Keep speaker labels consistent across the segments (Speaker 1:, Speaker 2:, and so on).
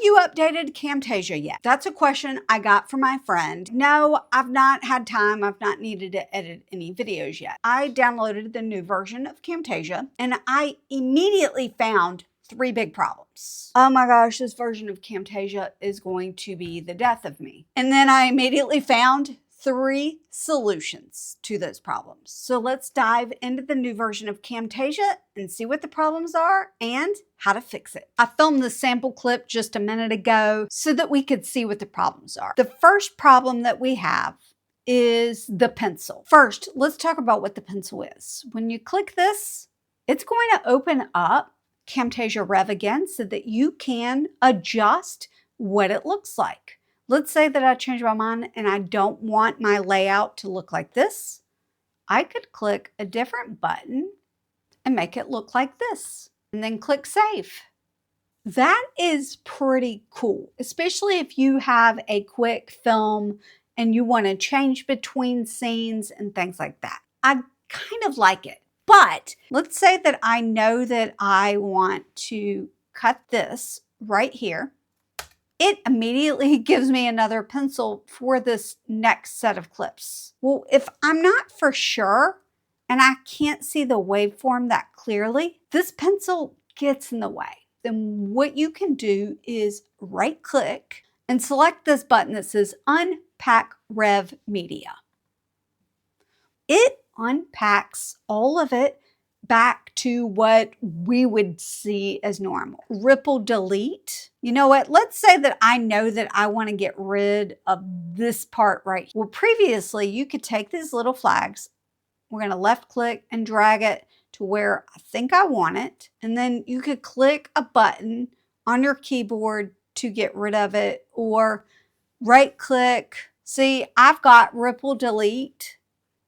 Speaker 1: you updated Camtasia yet? That's a question I got from my friend. No, I've not had time. I've not needed to edit any videos yet. I downloaded the new version of Camtasia and I immediately found 3 big problems. Oh my gosh, this version of Camtasia is going to be the death of me. And then I immediately found 3 solutions to those problems. So let's dive into the new version of Camtasia and see what the problems are and how to fix it. I filmed this sample clip just a minute ago so that we could see what the problems are. The first problem that we have is the pencil. First, let's talk about what the pencil is. When you click this, it's going to open up Camtasia Rev again so that you can adjust what it looks like. Let's say that I change my mind and I don't want my layout to look like this. I could click a different button and make it look like this, and then click Save. That is pretty cool, especially if you have a quick film and you want to change between scenes and things like that. I kind of like it. But let's say that I know that I want to cut this right here. It immediately gives me another pencil for this next set of clips. Well, if I'm not for sure and I can't see the waveform that clearly, this pencil gets in the way. Then what you can do is right click and select this button that says Unpack Rev Media. It unpacks all of it back to what we would see as normal. Ripple delete. You know what? Let's say that I know that I want to get rid of this part right here. Well, previously you could take these little flags. We're going to left click and drag it to where I think I want it. And then you could click a button on your keyboard to get rid of it, or right click. See, I've got ripple delete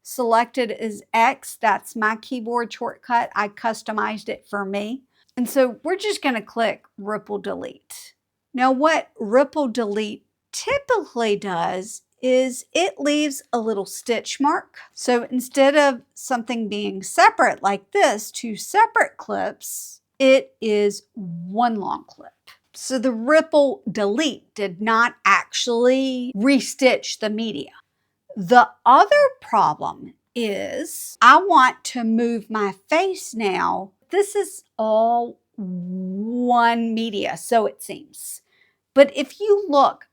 Speaker 1: selected as X. That's my keyboard shortcut. I customized it for me. And so we're just going to click ripple delete. Now what ripple delete typically does is it leaves a little stitch mark. So instead of something being separate like this, 2 separate clips, it is 1 long clip. So the ripple delete did not actually restitch the media. The other problem is I want to move my face now. This is all one media, so it seems. But if you look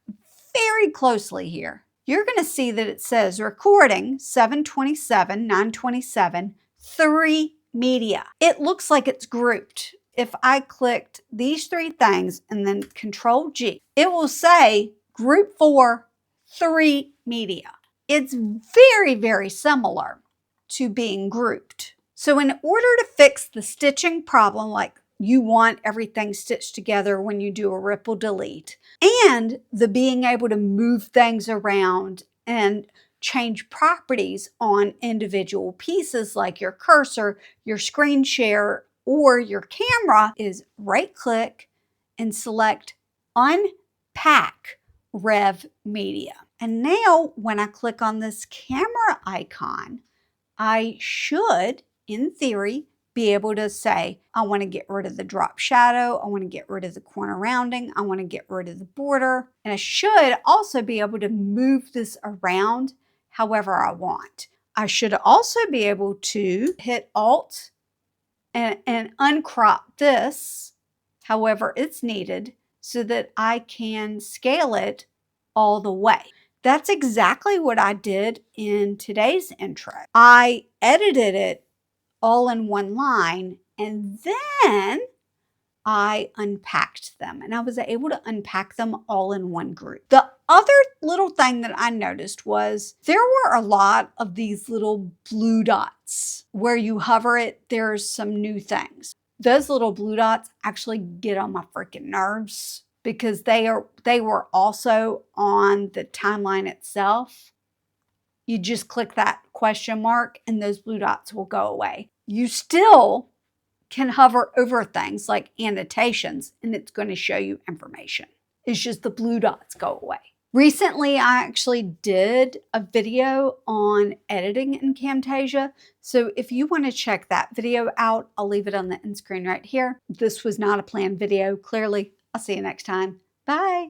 Speaker 1: very closely here, you're going to see that it says recording 727, 927, 3 media. It looks like it's grouped. If I clicked these 3 things and then Control G, it will say group 4, 3 media. It's very, very similar to being grouped. So in order to fix the stitching problem, like you want everything stitched together when you do a ripple delete, and the being able to move things around and change properties on individual pieces like your cursor, your screen share, or your camera, is right click and select Unpack Rev Media. And now when I click on this camera icon, I should, in theory, be able to say, I want to get rid of the drop shadow, I want to get rid of the corner rounding, I want to get rid of the border, and I should also be able to move this around however I want. I should also be able to hit Alt and uncrop this however it's needed so that I can scale it all the way. That's exactly what I did in today's intro. I edited it all in one line and then I unpacked them, and I was able to unpack them all in one group. The other little thing that I noticed was there were a lot of these little blue dots. Where you hover it, there's some new things. Those little blue dots actually get on my freaking nerves because they were also on the timeline itself. You just click that question mark and those blue dots will go away. You still can hover over things like annotations and it's going to show you information. It's just the blue dots go away. Recently, I actually did a video on editing in Camtasia. So if you want to check that video out, I'll leave it on the end screen right here. This was not a planned video, clearly. I'll see you next time. Bye. Bye.